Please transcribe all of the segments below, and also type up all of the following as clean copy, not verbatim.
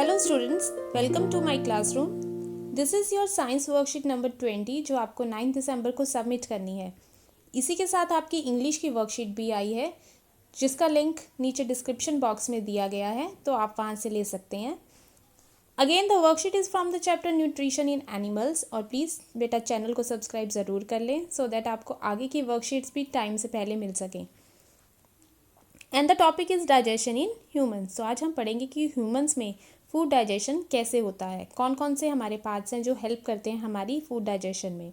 Hello students, welcome to my classroom. This is your science worksheet number 20 जो आपको 9 दिसंबर को submit करनी है। इसी के साथ आपकी इंग्लिश की वर्कशीट भी आई है जिसका लिंक नीचे डिस्क्रिप्शन बॉक्स में दिया गया है, तो आप वहाँ से ले सकते हैं। Again the worksheet is from the chapter nutrition in animals. और प्लीज़ बेटा चैनल को सब्सक्राइब ज़रूर कर लें सो दैट आपको आगे की वर्कशीट्स भी टाइम से पहले मिल सकें। And the topic is digestion in humans. तो आज हम पढ़ेंगे कि ह्यूमंस में फूड डाइजेशन कैसे होता है, कौन कौन से हमारे पार्ट्स हैं जो हेल्प करते हैं हमारी फूड डाइजेशन में।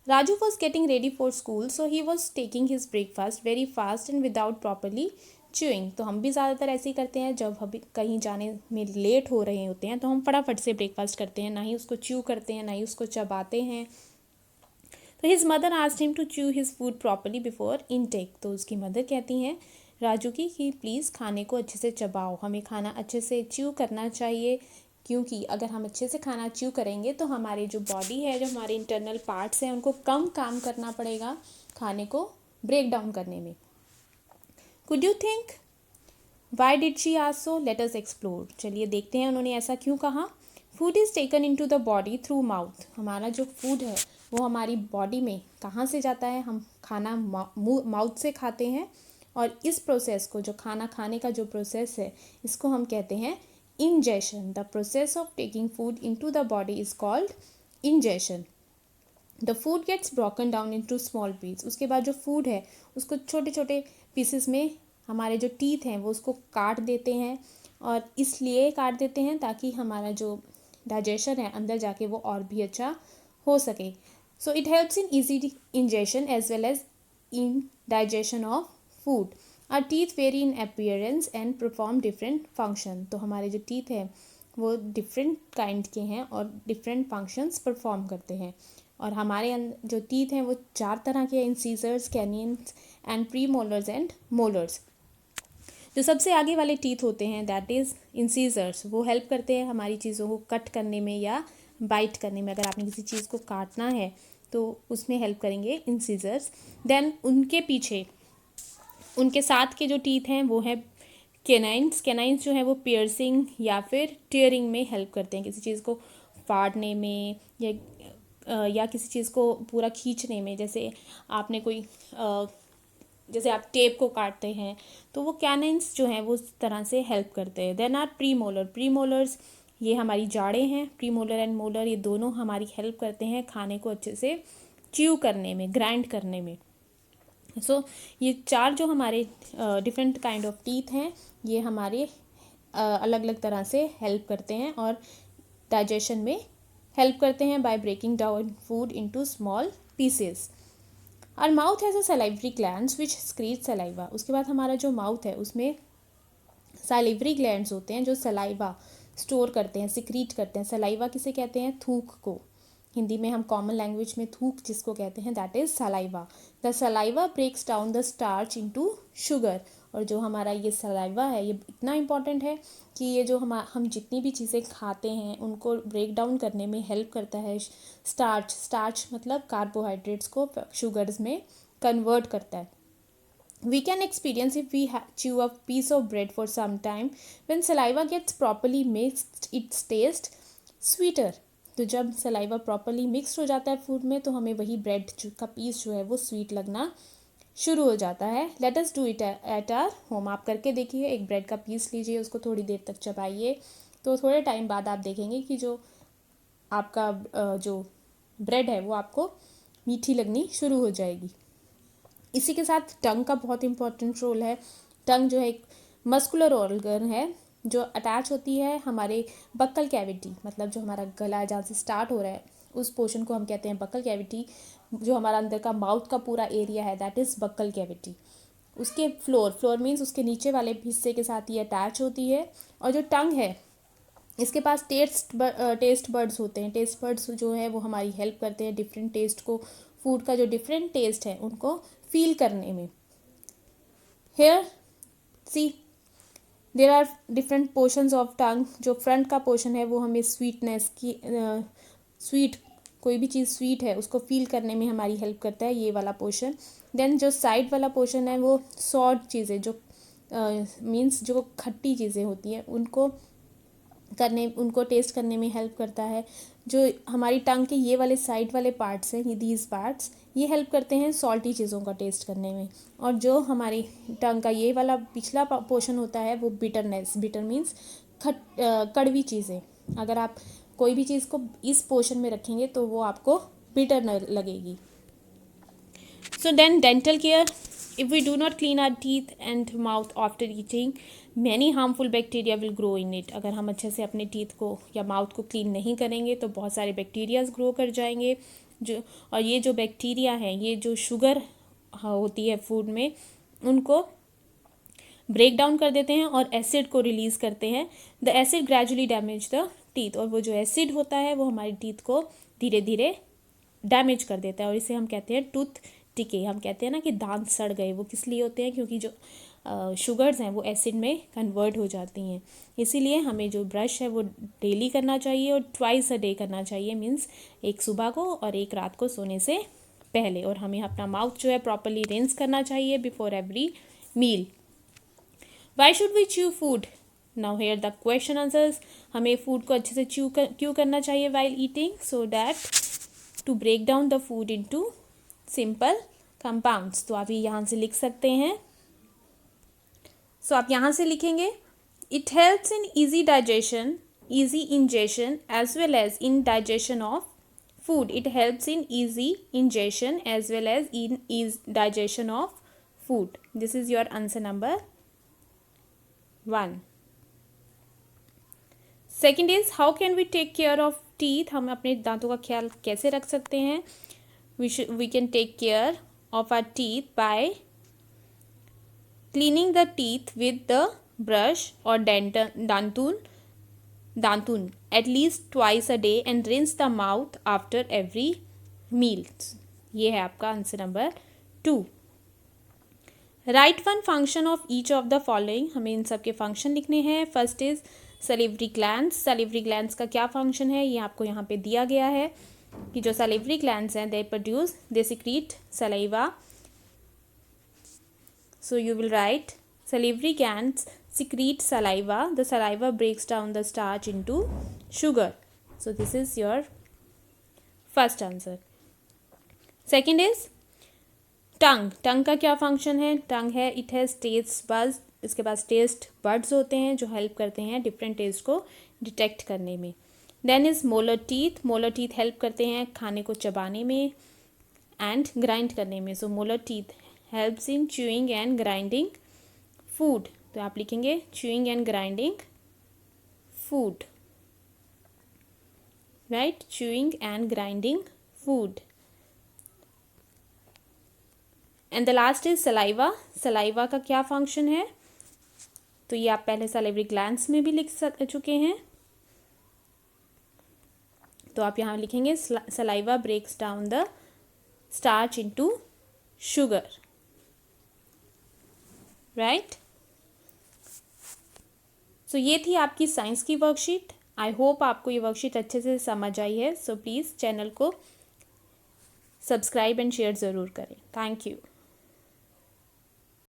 Raju was getting ready for school so he was taking his breakfast very fast and without properly chewing. तो हम भी ज़्यादातर ऐसे ही करते हैं, जब हम कहीं जाने में लेट हो रहे होते हैं तो हम फटाफट से ब्रेकफास्ट करते हैं, ना ही उसको च्यू करते हैं ना ही उसको चबाते हैं। तो his mother asked him to chew his food properly before intake. तो उसकी मदर कहती हैं राजू की कि प्लीज़ खाने को अच्छे से चबाओ, हमें खाना अच्छे से च्यू करना चाहिए, क्योंकि अगर हम अच्छे से खाना च्यू करेंगे तो हमारी जो बॉडी है, जो हमारे इंटरनल पार्ट्स हैं, उनको कम काम करना पड़ेगा खाने को ब्रेक डाउन करने में। Could you think why did she ask so? Let us explore. चलिए देखते हैं उन्होंने ऐसा क्यों कहा। Food is taken in to the body through mouth. हमारा जो फूड है वो हमारी बॉडी में कहाँ से जाता है? हम खाना माउथ से खाते हैं, और इस प्रोसेस को, जो खाना खाने का जो प्रोसेस है, इसको हम कहते हैं ingestion. The process of taking food into the body is called ingestion. The food gets broken down into small piece. उसके बाद जो फूड है उसको छोटे छोटे पीसेस में हमारे जो टीथ हैं वो उसको काट देते हैं, और इसलिए काट देते हैं ताकि हमारा जो डाइजेशन है अंदर जाके वो और भी अच्छा हो सके। So it helps in easy ingestion as well as in digestion of food. Are teeth very in appearance and perform different function. तो हमारे जो टीथ हैं वो डिफरेंट काइंड के हैं और डिफरेंट फंक्शंस परफॉर्म करते हैं। और हमारे जो टीथ हैं वो 4 तरह के हैं, incisors, canyons and pre molars and molars. जो सबसे आगे वाले टीथ होते हैं दैट इज़ इंसीजर्स, वो हेल्प करते हैं हमारी चीज़ों को कट करने में या बाइट करने में। अगर आपने किसी चीज़ को काटना है तो उसमें हेल्प करेंगे इंसीजर्स। देन उनके पीछे, उनके साथ के जो टीथ हैं वो है कैनाइन्स। कैनाइन्स जो है वो पियर्सिंग या फिर टीयरिंग में हेल्प करते हैं, किसी चीज़ को फाड़ने में या किसी चीज़ को पूरा खींचने में। जैसे आपने कोई जैसे आप टेप को काटते हैं तो वो कैनाइन्स जो हैं वो उस तरह से हेल्प करते हैं। Then are premolar. Premolars ये हमारी जाड़ें हैं। प्री मोलर एंड मोलर ये दोनों हमारी हेल्प करते हैं खाने को अच्छे से च्यू करने में, ग्राइंड करने में। सो ये 4 जो हमारे डिफरेंट काइंड ऑफ टीथ हैं ये हमारे अलग अलग तरह से हेल्प करते हैं और डाइजेशन में हेल्प करते हैं by breaking down food into small pieces. और mouth has a salivary glands which secrete saliva. उसके बाद हमारा जो माउथ है उसमें सलाइवरी ग्लैंड्स होते हैं जो सलाइवा स्टोर करते हैं, सिक्रीट करते हैं। सलाइवा किसे कहते हैं? थूक को। हिंदी में हम कॉमन लैंग्वेज में थूक जिसको कहते हैं that is saliva. The saliva breaks down the starch into sugar. और जो हमारा ये सलाइवा है ये इतना इम्पॉर्टेंट है कि ये जो हम जितनी भी चीज़ें खाते हैं उनको ब्रेक डाउन करने में हेल्प करता है। स्टार्च, स्टार्च मतलब कार्बोहाइड्रेट्स को शुगर्स में कन्वर्ट करता है। We can experience if we chew a piece of bread for some time. When saliva gets properly mixed, its taste sweeter. तो जब सलाइवा प्रॉपरली मिक्सड हो जाता है फूड में तो हमें वही ब्रेड का पीस जो है वो स्वीट लगना शुरू हो जाता है। Let us do it at our home. आप करके देखिए, एक ब्रेड का पीस लीजिए, उसको थोड़ी देर तक चबाइए, तो थोड़े टाइम बाद आप देखेंगे कि जो आपका जो ब्रेड है वो आपको मीठी लगनी शुरू हो जाएगी। इसी के साथ टंग का बहुत इंपॉर्टेंट रोल है। टंग जो है एक मस्कुलर ऑर्गन है जो अटैच होती है हमारे बक्कल कैविटी, मतलब जो हमारा गला है जहाँ से स्टार्ट हो रहा है उस पोर्शन को हम कहते हैं बक्कल कैविटी। जो हमारा अंदर का माउथ का पूरा एरिया है दैट इज़ बक्कल कैविटी। उसके फ्लोर मीन्स उसके नीचे वाले हिस्से के साथ ये अटैच होती है। और जो टंग है इसके पास टेस्ट बर्ड्स होते हैं। टेस्ट बर्ड्स जो है वो हमारी हेल्प करते हैं डिफरेंट टेस्ट को, फूड का जो डिफरेंट टेस्ट है उनको फील करने में। Here see there are different portions of tongue. जो फ्रंट का पोर्शन है वो हमें स्वीटनेस की स्वीट, कोई भी चीज़ स्वीट है उसको फील करने में हमारी हेल्प करता है ये वाला पोर्शन। देन जो साइड वाला पोर्शन है वो सॉर चीज़ें, जो मीन्स जो खट्टी चीज़ें होती हैं उनको करने, उनको टेस्ट करने में हेल्प करता है। जो हमारी टंग के ये वाले साइड वाले पार्ट्स हैं, ये दीज पार्ट्स, ये हेल्प करते हैं सॉल्टी चीज़ों का टेस्ट करने में। और जो हमारी टंग का ये वाला पिछला पोर्शन होता है वो बिटरनेस, बिटर मीन्स कड़वी चीज़ें। अगर आप कोई भी चीज़ को इस पोर्शन में रखेंगे तो वो आपको बिटर लगेगी। So then dental care, if we do not clean our teeth and mouth after eating, many harmful bacteria will grow in it. अगर हम अच्छे से अपने टीथ को या माउथ को क्लीन नहीं करेंगे तो बहुत सारे बैक्टीरियाज ग्रो कर जाएंगे और ये जो बैक्टीरिया हैं, ये जो शुगर होती है फूड में, उनको ब्रेक डाउन कर देते हैं और एसिड को रिलीज़ करते हैं। The acid gradually damage the teeth, और वो जो एसिड होता है वो हमारी टीथ को धीरे धीरे डैमेज कर देता है और इसे हम कहते हैं टूथ टिके। हम कहते हैं ना कि दांत सड़ गए, वो किस लिए होते हैं? क्योंकि जो शुगर्स हैं वो एसिड में कन्वर्ट हो जाती हैं। इसीलिए हमें जो ब्रश है वो डेली करना चाहिए और ट्वाइस अ डे करना चाहिए, मीन्स एक सुबह को और एक रात को सोने से पहले। और हमें अपना माउथ जो है प्रॉपरली रिंस करना चाहिए before every meal. Why should we chew food? Now here the question answers. हमें फूड को अच्छे से क्यों करना चाहिए while eating? So that to break down the food into simple compounds. तो आप यहाँ से लिख सकते हैं। सो आप यहाँ से लिखेंगे, it helps in easy digestion, easy ingestion as well as in digestion of food. It helps in easy ingestion as well as in digestion of food. This is your answer number 1. Second is, how can we take care of teeth? हम अपने दांतों का ख्याल कैसे रख सकते हैं? We can take care of our teeth by cleaning the teeth with the brush or dantun at least twice a day and rinse the mouth after every meal. ये है आपका answer number 2. Right one function of each of the following. हमें इन सब के function लिखने हैं। First is salivary glands. Salivary glands का क्या फंक्शन है ये आपको यहाँ पे दिया गया है कि जो सलिवरी ग्लैंड्स हैं they secrete saliva. So you will write salivary glands secrete saliva. The saliva breaks down the starch into sugar. So this is your first answer. Second is टंग। टंग का क्या फंक्शन है? टंग है, इट हैज़ टेस्ट बड्स। इसके पास taste buds होते हैं जो help करते हैं डिफरेंट टेस्ट को डिटेक्ट करने में। Then is molar teeth. Molar teeth help करते हैं खाने को चबाने में एंड ग्राइंड करने में। So molar teeth helps in chewing and grinding food. तो आप लिखेंगे chewing and grinding food, right? Chewing and grinding food. And the last is saliva. Saliva का क्या फंक्शन है? तो ये आप पहले सलाइवरी ग्लैंड्स में भी लिख चुके हैं। तो आप यहाँ लिखेंगे saliva breaks down the starch into sugar, right? So ये थी आपकी साइंस की वर्कशीट। आई होप आपको ये वर्कशीट अच्छे से समझ आई है। सो प्लीज़ चैनल को सब्सक्राइब एंड शेयर ज़रूर करें। Thank you.